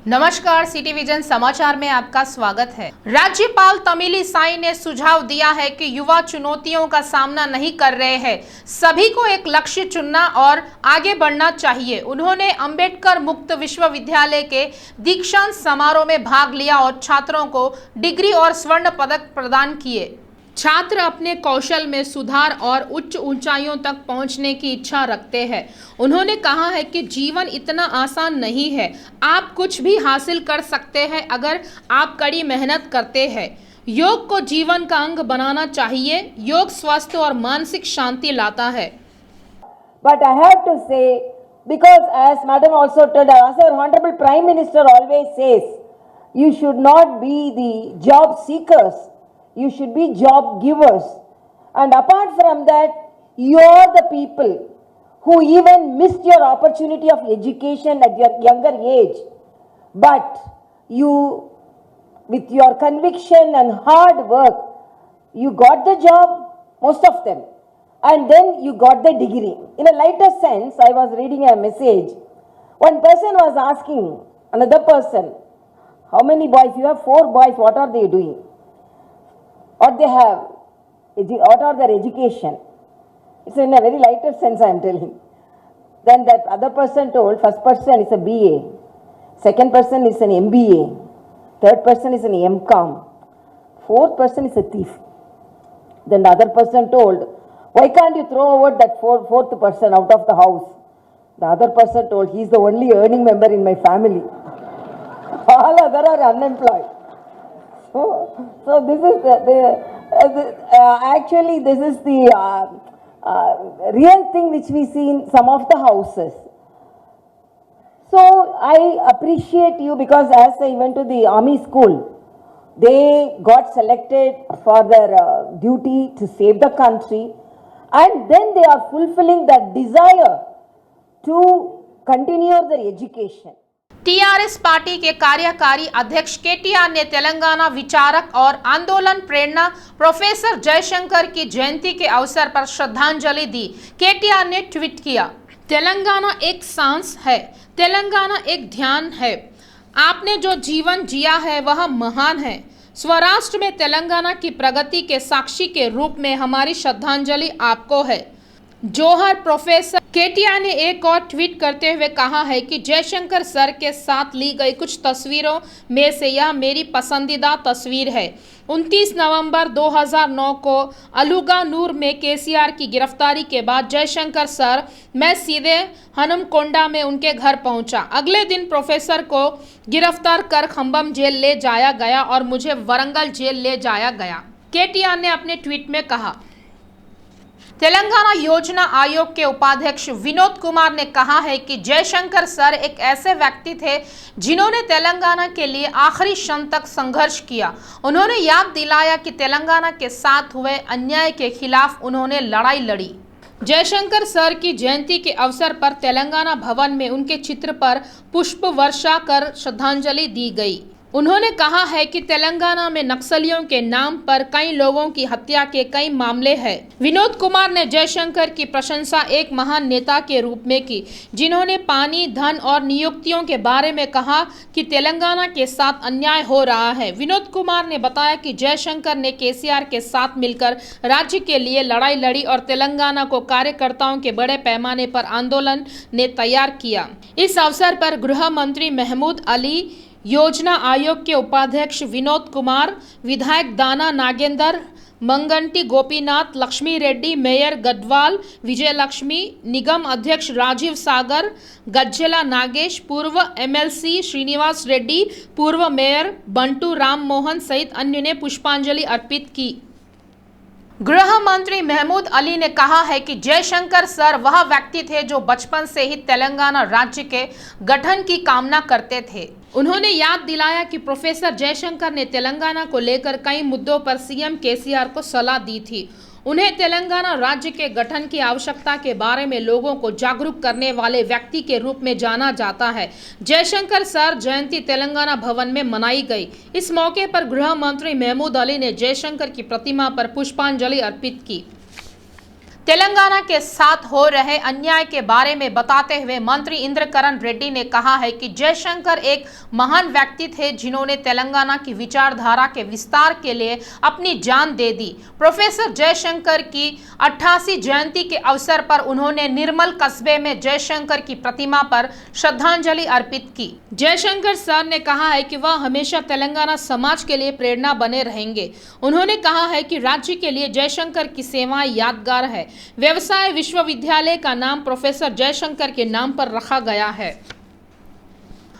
नमस्कार, city vision समाचार में आपका स्वागत है। राज्यपाल तमिलिसाई ने सुझाव दिया है कि युवा चुनौतियों का सामना नहीं कर रहे हैं, सभी को एक लक्ष्य चुनना और आगे बढ़ना चाहिए। उन्होंने अंबेडकर मुक्त विश्वविद्यालय के दीक्षांत समारोह में भाग लिया और छात्रों को डिग्री और स्वर्ण पदक प्रदान किए। छात्र अपने कौशल में सुधार और उच्च ऊंचाइयों तक पहुंचने की इच्छा रखते हैं। उन्होंने कहा है कि जीवन इतना आसान नहीं है, आप कुछ भी हासिल कर सकते हैं अगर आप कड़ी मेहनत करते हैं। योग को जीवन का अंग बनाना चाहिए। योग स्वास्थ्य और मानसिक शांति लाता है। But I have to say, because as Madam also told, as our Honorable Prime Minister always says, you should not be the job seekers. You should be job givers. And apart from that, you are the people who even missed your opportunity of education at your younger age. But you, with your conviction and hard work, you got the job, most of them. And then you got the degree. In a lighter sense, I was reading a message. One person was asking another person, how many boys? You have 4 boys, what are they doing? What they have, what are their education? It's in a very lighter sense I am telling. Then that other person told, first person is a BA, second person is an MBA, third person is an MCom, fourth person is a thief. Then the other person told, why can't you throw out that fourth person out of the house? The other person told, he is the only earning member in my family. All other are unemployed. So this is actually this is the real thing which we see in some of the houses. So I appreciate you because as I went to the army school, they got selected for their duty to save the country, and then they are fulfilling that desire to continue their education. TRS party के कार्यकारी अध्यक्ष KTR ने तेलंगाना विचारक और आंदोलन प्रेरणा professor Jaishankar की जयंती के अवसर पर श्रद्धांजलि दी। केटीआर ने ट्वीट किया, तेलंगाना एक सांस है, तेलंगाना एक ध्यान है। आपने जो जीवन जिया है वह महान है। स्वराष्ट्र में तेलंगाना की प्रगति के साक्षी के रूप में हमारी श्रद्धांजलि आपको है। जोहर। प्रोफेसर केटीआर ने एक और ट्वीट करते हुए कहा है कि जयशंकर सर के साथ ली गई कुछ तस्वीरों में से यह मेरी पसंदीदा तस्वीर है। 29 नवंबर 2009 को अलुगानूर में केसीआर की गिरफ्तारी के बाद जयशंकर सर मैं सीधे हनुमकोंडा में उनके घर पहुंचा। अगले दिन प्रोफेसर को गिरफ्तार कर खंबम जेल ले जाया गया और मुझे वरंगल जेल ले जाया गया। केटीआर ने अपने ट्वीट में कहा। तेलंगाना योजना आयोग के उपाध्यक्ष विनोद कुमार ने कहा है कि जयशंकर सर एक ऐसे व्यक्ति थे जिन्होंने तेलंगाना के लिए आखिरी क्षण तक संघर्ष किया। उन्होंने याद दिलाया कि तेलंगाना के साथ हुए अन्याय के खिलाफ उन्होंने लड़ाई लड़ी। जयशंकर सर की जयंती के अवसर पर तेलंगाना भवन में उनके चित्र पर पुष्प वर्षा कर श्रद्धांजलि दी गई। उन्होंने कहा है कि तेलंगाना में नक्सलियों के नाम पर कई लोगों की हत्या के कई मामले हैं। विनोद कुमार ने जयशंकर की प्रशंसा एक महान नेता के रूप में की, जिन्होंने पानी, धन और नियुक्तियों के बारे में कहा कि तेलंगाना के साथ अन्याय हो रहा है। विनोद कुमार ने बताया कि जयशंकर ने केसीआर के साथ मिलकर राज्य के लिए लड़ाई लड़ी और तेलंगाना को कार्यकर्ताओं के बड़े पैमाने पर आंदोलन ने तैयार किया। इस अवसर पर गृह मंत्री महमूद अली, योजना आयोग के उपाध्यक्ष विनोद कुमार, विधायक दाना नागेंद्र, मंगंटी गोपीनाथ, लक्ष्मी रेड्डी, मेयर गढ़वाल विजयलक्ष्मी, निगम अध्यक्ष राजीव सागर, गज्जेला नागेश, पूर्व एमएलसी श्रीनिवास रेड्डी, पूर्व मेयर बंटू राम मोहन सहित अन्य ने पुष्पांजलि अर्पित की। गृह मंत्री महमूद अली ने कहा है कि जयशंकर सर वह व्यक्ति थे जो बचपन से ही तेलंगाना राज्य के गठन की कामना करते थे। उन्होंने याद दिलाया कि प्रोफेसर जयशंकर ने तेलंगाना को लेकर कई मुद्दों पर सीएम केसीआर को सलाह दी थी। उन्हें तेलंगाना राज्य के गठन की आवश्यकता के बारे में लोगों को जागरूक करने वाले व्यक्ति के रूप में जाना जाता है। जयशंकर सर जयंती तेलंगाना भवन में मनाई गई। इस मौके पर गृह मंत्री महमूद अली ने जयशंकर की प्रतिमा पर पुष्पांजलि अर्पित की। तेलंगाना के साथ हो रहे अन्याय के बारे में बताते हुए मंत्री इंद्रकरण रेड्डी ने कहा है कि जयशंकर एक महान व्यक्ति थे जिन्होंने तेलंगाना की विचारधारा के विस्तार के लिए अपनी जान दे दी। प्रोफेसर जयशंकर की 88वीं जयंती के अवसर पर उन्होंने निर्मल कस्बे में जयशंकर की प्रतिमा पर श्रद्धांजलि अर्पित की। जयशंकर सर ने कहा है कि वह हमेशा तेलंगाना समाज के लिए प्रेरणा बने रहेंगे। उन्होंने कहा है कि राज्य के लिए जयशंकर की सेवाएं यादगार है। व्यवसाय विश्वविद्यालय का नाम प्रोफेसर जयशंकर के नाम पर रखा गया है।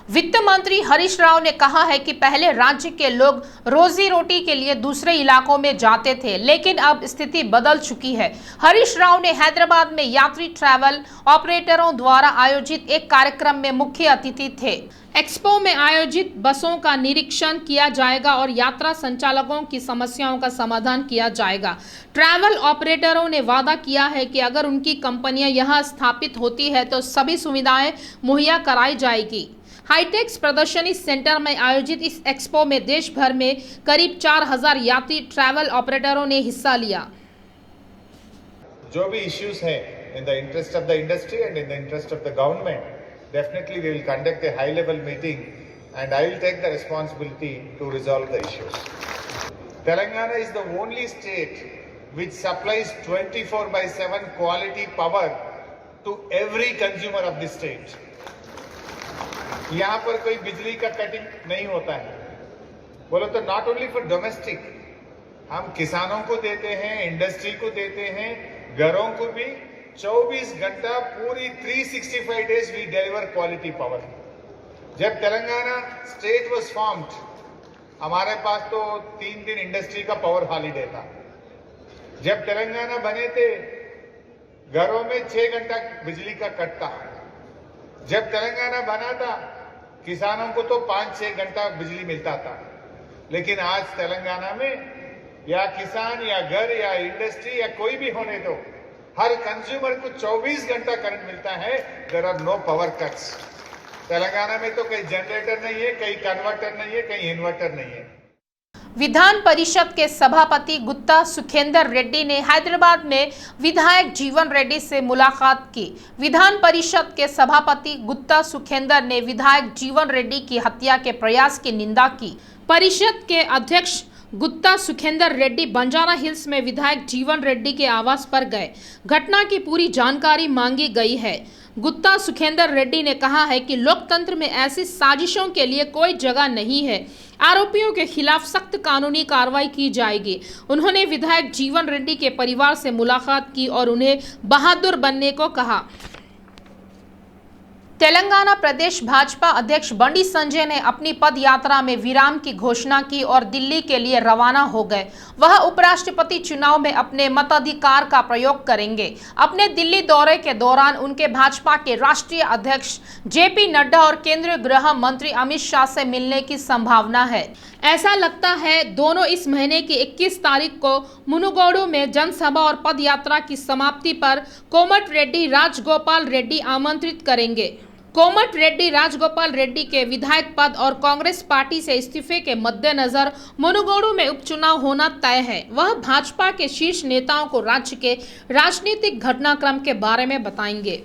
वित्त मंत्री हरीश राव ने कहा है कि पहले राज्य के लोग रोजी रोटी के लिए दूसरे इलाकों में जाते थे, लेकिन अब स्थिति बदल चुकी है। हरीश राव ने हैदराबाद में यात्री ट्रैवल ऑपरेटरों द्वारा आयोजित एक कार्यक्रम में मुख्य अतिथि थे। एक्सपो में आयोजित बसों का निरीक्षण किया जाएगा और यात्रा संचालकों की समस्याओं का समाधान किया जाएगा। ट्रैवल ऑपरेटरों ने वादा किया है कि अगर उनकी कंपनियां यहां स्थापित होती है तो सभी सुविधाएं मुहैया कराई जाएगी। हाईटेक्स प्रदर्शनी सेंटर में आयोजित इस एक्सपो में देश भर में करीब 4000 यात्री ट्रैवल ऑपरेटरों ने हिस्सा लिया। जो भी इश्यूज है in the interest of the industry and in the interest of the government, definitely we will conduct a high level meeting and I will take the responsibility to resolve the issues. Telangana is the only state which supplies 24/7 quality power to every consumer of the state. यहाँ पर कोई बिजली का cutting नहीं होता है। बोलो तो नॉट ओनली फॉर डोमेस्टिक, हम किसानों को देते हैं, इंडस्ट्री को देते हैं, घरों को भी 24 घंटा पूरी 365 days we deliver quality power. जब तेलंगाना स्टेट वाज फॉर्म्ड, हमारे पास तो 3 दिन इंडस्ट्री का पावर हॉलीडे था। जब तेलंगाना बने थे, घरों में 6 घंटा बिजली का कट था। जब तेलंगाना बना था, किसानों को तो 5-6 घंटा बिजली मिलता था। लेकिन आज तेलंगाना में या किसान या घर या इंडस्ट्री या कोई भी होने दो, हर कंज्यूमर को 24 घंटा करंट मिलता है। There are no power cuts. Telangana में तो कहीं जनरेटर नहीं है, कहीं कन्वर्टर नहीं है, कहीं इन्वर्टर नहीं है। विधान परिषद के सभापति गुत्ता सुखेंदर रेड्डी ने हैदराबाद में विधायक जीवन रेड्डी से मुलाकात की। विधान परिषद के सभापति गुत्ता सुखेंदर ने विधायक जीवन रेड्डी की हत्या के प्रयास की निंदा की। परिषद के अध्यक्ष गुत्ता सुखेंदर रेड्डी बंजारा हिल्स में विधायक जीवन रेड्डी के आवास पर गए। घटना की पूरी जानकारी मांगी गई है। गुत्ता सुखेंदर रेड्डी ने कहा है कि लोकतंत्र में ऐसी साजिशों के लिए कोई जगह नहीं है। आरोपियों के खिलाफ सख्त कानूनी कार्रवाई की जाएगी। उन्होंने विधायक जीवन रेड्डी के परिवार से मुलाकात की और उन्हें बहादुर बनने को कहा। तेलंगाना प्रदेश भाजपा अध्यक्ष बंडी संजय ने अपनी पद यात्रा में विराम की घोषणा की और दिल्ली के लिए रवाना हो गए। वह उपराष्ट्रपति चुनाव में अपने मताधिकार का प्रयोग करेंगे। अपने दिल्ली दौरे के दौरान उनके भाजपा के राष्ट्रीय अध्यक्ष जेपी नड्डा और केंद्रीय गृह मंत्री अमित शाह से मिलने की संभावना है। ऐसा लगता है दोनों इस महीने की 21 तारीख को मुनुगोडु में जनसभा और पद यात्रा की समाप्ति पर कोमट रेड्डी राजगोपाल रेड्डी आमंत्रित करेंगे। कोमट रेड्डी राजगोपाल रेड्डी के विधायक पद और कांग्रेस पार्टी से इस्तीफे के मद्देनजर मुनुगोडु में उपचुनाव होना तय है। वह भाजपा के शीर्ष नेताओं को राज्य के राजनीतिक घटनाक्रम के बारे में बताएंगे।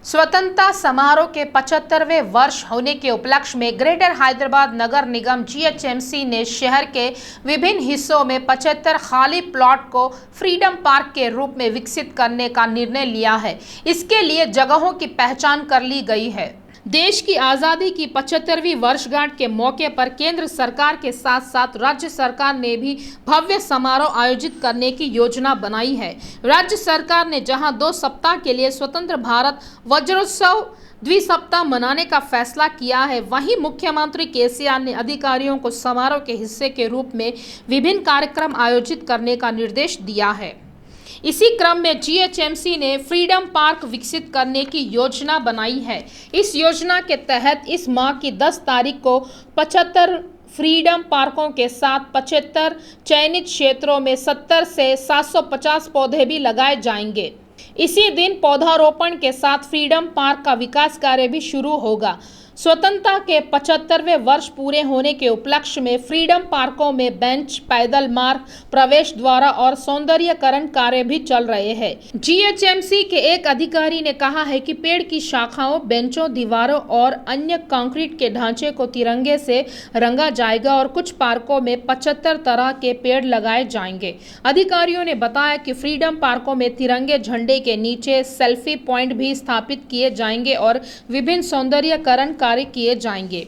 स्वतंत्रता समारोह के 75वें वर्ष होने के उपलक्ष्य में ग्रेटर हैदराबाद नगर निगम GHMC ने शहर के विभिन्न हिस्सों में 75 खाली प्लॉट को फ्रीडम पार्क के रूप में विकसित करने का निर्णय लिया है। इसके लिए जगहों की पहचान कर ली गई है। देश की आज़ादी की 75वीं वर्षगांठ के मौके पर केंद्र सरकार के साथ साथ राज्य सरकार ने भी भव्य समारोह आयोजित करने की योजना बनाई है। राज्य सरकार ने जहां 2 सप्ताह के लिए स्वतंत्र भारत वज्रोत्सव द्विसप्ताह मनाने का फैसला किया है, वहीं मुख्यमंत्री केसीआर ने अधिकारियों को समारोह के हिस्से के रूप में विभिन्न कार्यक्रम आयोजित करने का निर्देश दिया है। इसी क्रम में GHMC ने फ्रीडम पार्क विकसित करने की योजना बनाई है। इस योजना के तहत इस माह की 10 तारीख को 75 फ्रीडम पार्कों के साथ 75 चयनित क्षेत्रों में 70 से 750 पौधे भी लगाए जाएंगे। इसी दिन पौधारोपण के साथ फ्रीडम पार्क का विकास कार्य भी शुरू होगा। स्वतंत्रता के 75वें वर्ष पूरे होने के उपलक्ष्य में फ्रीडम पार्कों में बेंच, पैदल मार्ग, प्रवेश द्वार और सौंदर्यीकरण कार्य भी चल रहे हैं। जीएचएमसी के एक अधिकारी ने कहा है कि पेड़ की शाखाओं, बेंचों, दीवारों और अन्य कंक्रीट के ढांचे को तिरंगे से रंगा जाएगा और कुछ पार्कों में 75 तरह के पेड़ लगाए जाएंगे। अधिकारियों ने बताया कि फ्रीडम पार्कों में तिरंगे झंडे के नीचे सेल्फी पॉइंट भी स्थापित किए जाएंगे और विभिन्न सौंदर्यीकरण कार्य किए जाएंगे।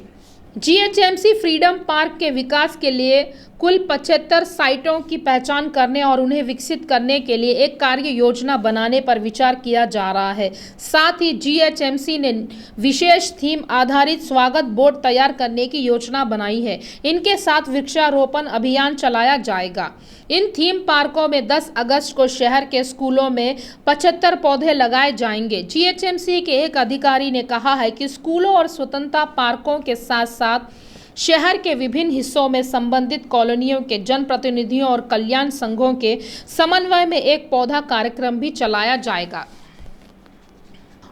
जीएचएमसी फ्रीडम पार्क के विकास के लिए कुल 75 साइटों की पहचान करने और उन्हें विकसित करने के लिए एक कार्य योजना बनाने पर विचार किया जा रहा है। साथ ही जीएचएमसी ने विशेष थीम आधारित स्वागत बोर्ड तैयार करने की योजना बनाई है। इनके साथ वृक्षारोपण अभियान चलाया जाएगा। इन थीम पार्कों में 10 अगस्त को शहर के स्कूलों में 75 पौधे लगाए जाएंगे। जीएचएमसी के एक अधिकारी ने कहा है कि स्कूलों और स्वतंत्रता पार्कों के साथ साथ शहर के विभिन्न हिस्सों में संबंधित कॉलोनियों के जनप्रतिनिधियों और कल्याण संघों के समन्वय में एक पौधा कार्यक्रम भी चलाया जाएगा।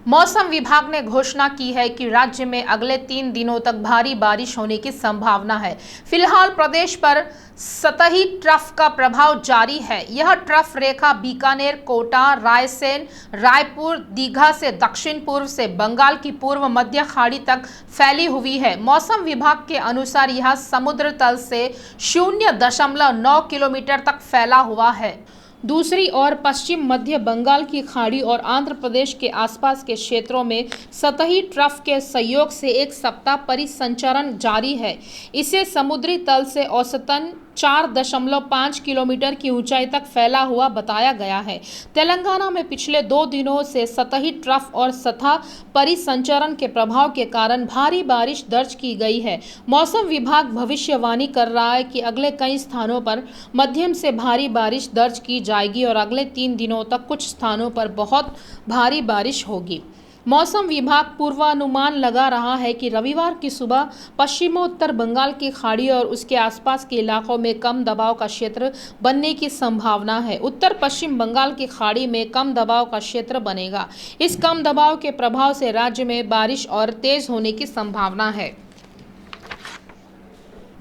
मौसम विभाग ने घोषणा की है कि राज्य में अगले 3 दिनों तक भारी बारिश होने की संभावना है। फिलहाल प्रदेश पर सतही ट्रफ का प्रभाव जारी है। यह ट्रफ रेखा बीकानेर, कोटा, रायसेन, रायपुर, दीघा से दक्षिण पूर्व से बंगाल की पूर्व मध्य खाड़ी तक फैली हुई है। मौसम विभाग के अनुसार यह समुद्र तल से 0.9 किलोमीटर तक फैला हुआ है। दूसरी ओर पश्चिम मध्य बंगाल की खाड़ी और आंध्र प्रदेश के आसपास के क्षेत्रों में सतही ट्रफ के सहयोग से एक सप्ताह परिसंचरण जारी है। इसे समुद्री तल से औसतन 4.5 किलोमीटर की ऊंचाई तक फैला हुआ बताया गया है। तेलंगाना में पिछले 2 दिनों से सतही ट्रफ और सतह परिसंचरण के प्रभाव के कारण भारी बारिश दर्ज की गई है। मौसम विभाग भविष्यवाणी कर रहा है कि अगले कई स्थानों पर मध्यम से भारी बारिश दर्ज की जाएगी और अगले 3 दिनों तक कुछ स्थानों पर बहुत भारी बारिश होगी। मौसम विभाग पूर्वानुमान लगा रहा है कि रविवार की सुबह पश्चिमोत्तर बंगाल की खाड़ी और उसके आसपास के इलाकों में कम दबाव का क्षेत्र बनने की संभावना है। उत्तर पश्चिम बंगाल की खाड़ी में कम दबाव का क्षेत्र बनेगा। इस कम दबाव के प्रभाव से राज्य में बारिश और तेज होने की संभावना है।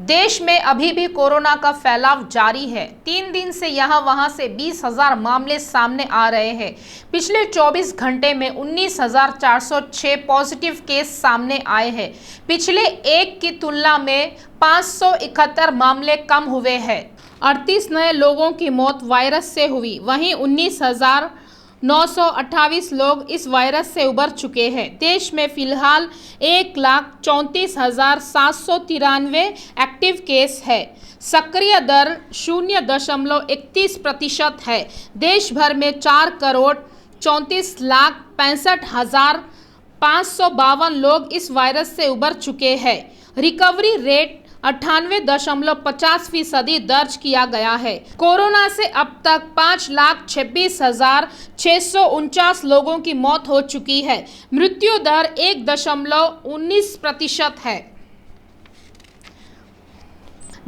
देश में अभी भी कोरोना का फैलाव जारी है। 3 दिन से यहाँ वहाँ से 20,000 मामले सामने आ रहे हैं। पिछले 24 घंटे में 19,406 पॉजिटिव केस सामने आए हैं। पिछले एक की तुलना में 571 मामले कम हुए हैं। 38 नए लोगों की मौत वायरस से हुई। वहीं 19,928 लोग इस वायरस से उबर चुके हैं। देश में फिलहाल 1,34,793 एक्टिव केस है। सक्रिय दर 0.31% है। देश भर में 4,34,65,552 लोग इस वायरस से उबर चुके हैं। रिकवरी रेट 98.50% दर्ज किया गया है। कोरोना से अब तक 5,26,649 लोगों की मौत हो चुकी है। मृत्यु दर 1.19% है।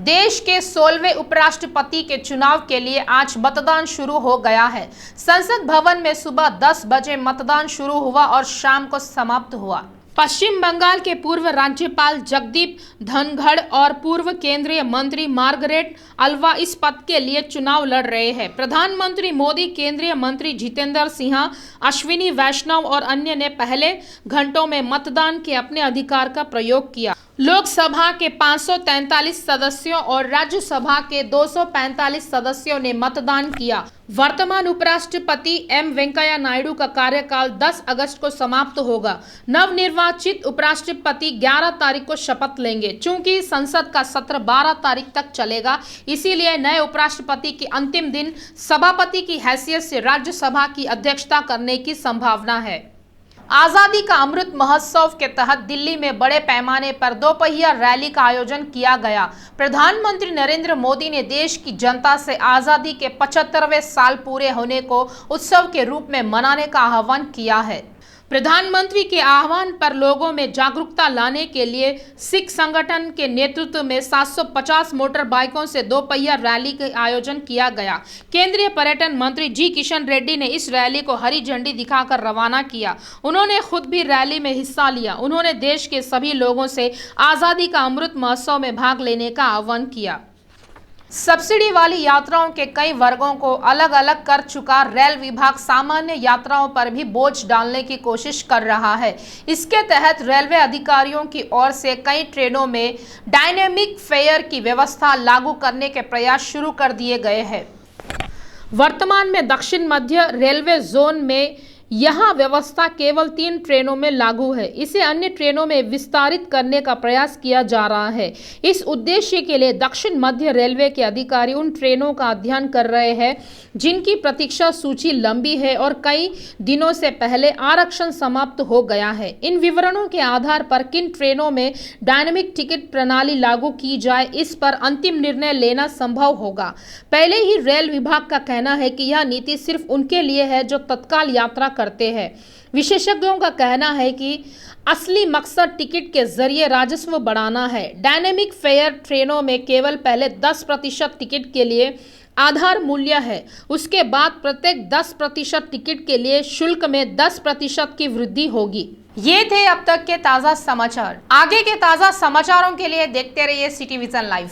देश के 16वें उपराष्ट्रपति के चुनाव के लिए आज मतदान शुरू हो गया है। संसद भवन में सुबह 10 बजे मतदान शुरू हुआ और शाम को समाप्त हुआ। पश्चिम बंगाल के पूर्व राज्यपाल जगदीप धनखड़ और पूर्व केंद्रीय मंत्री मार्गरेट अल्वा इस पद के लिए चुनाव लड़ रहे हैं। प्रधानमंत्री मोदी, केंद्रीय मंत्री जितेंद्र सिंह, अश्विनी वैष्णव और अन्य ने पहले घंटों में मतदान के अपने अधिकार का प्रयोग किया। लोकसभा के 543 सदस्यों और राज्यसभा के 245 सदस्यों ने मतदान किया। वर्तमान उपराष्ट्रपति एम वेंकैया नायडू का कार्यकाल 10 अगस्त को समाप्त होगा। नवनिर्वाचित उपराष्ट्रपति 11 तारीख को शपथ लेंगे। चूंकि संसद का सत्र 12 तारीख तक चलेगा, इसीलिए नए उपराष्ट्रपति के अंतिम दिन सभापति की हैसियत से राज्यसभा की अध्यक्षता करने की संभावना है। आजादी का अमृत महोत्सव के तहत दिल्ली में बड़े पैमाने पर दोपहिया रैली का आयोजन किया गया। प्रधानमंत्री नरेंद्र मोदी ने देश की जनता से आजादी के 75वें साल पूरे होने को उत्सव के रूप में मनाने का आह्वान किया है। प्रधानमंत्री के आह्वान पर लोगों में जागरूकता लाने के लिए सिख संगठन के नेतृत्व में 750 मोटर बाइकों से 2 पहिया रैली का आयोजन किया गया। केंद्रीय पर्यटन मंत्री जी किशन रेड्डी ने इस रैली को हरी झंडी दिखाकर रवाना किया। उन्होंने खुद भी रैली में हिस्सा लिया। उन्होंने देश के सभी लोगों से आज़ादी का अमृत महोत्सव में भाग लेने का आह्वान किया। सब्सिडी वाली यात्राओं के कई वर्गों को अलग अलग कर चुका रेल विभाग सामान्य यात्राओं पर भी बोझ डालने की कोशिश कर रहा है। इसके तहत रेलवे अधिकारियों की ओर से कई ट्रेनों में डायनेमिक फेयर की व्यवस्था लागू करने के प्रयास शुरू कर दिए गए हैं। वर्तमान में दक्षिण मध्य रेलवे जोन में यह व्यवस्था केवल 3 ट्रेनों में लागू है। इसे अन्य ट्रेनों में विस्तारित करने का प्रयास किया जा रहा है। इस उद्देश्य के लिए दक्षिण मध्य रेलवे के अधिकारी उन ट्रेनों का अध्ययन कर रहे हैं जिनकी प्रतीक्षा सूची लंबी है और कई दिनों से पहले आरक्षण समाप्त हो गया है। इन विवरणों के आधार पर किन ट्रेनों में डायनेमिक टिकट प्रणाली लागू की जाए, इस पर अंतिम निर्णय लेना संभव होगा। पहले ही रेल विभाग का कहना है कि यह नीति सिर्फ उनके लिए है जो तत्काल यात्रा करते हैं। विशेषज्ञों का कहना है कि असली मकसद टिकट के जरिए राजस्व बढ़ाना है। डायनेमिक फेयर ट्रेनों में केवल पहले 10% टिकट के लिए आधार मूल्य है। उसके बाद प्रत्येक 10% टिकट के लिए शुल्क में 10% की वृद्धि होगी। ये थे अब तक के ताज़ा समाचार। आगे के ताज़ा समाचारों के लिए देखते रहिए सिटी विजन लाइव।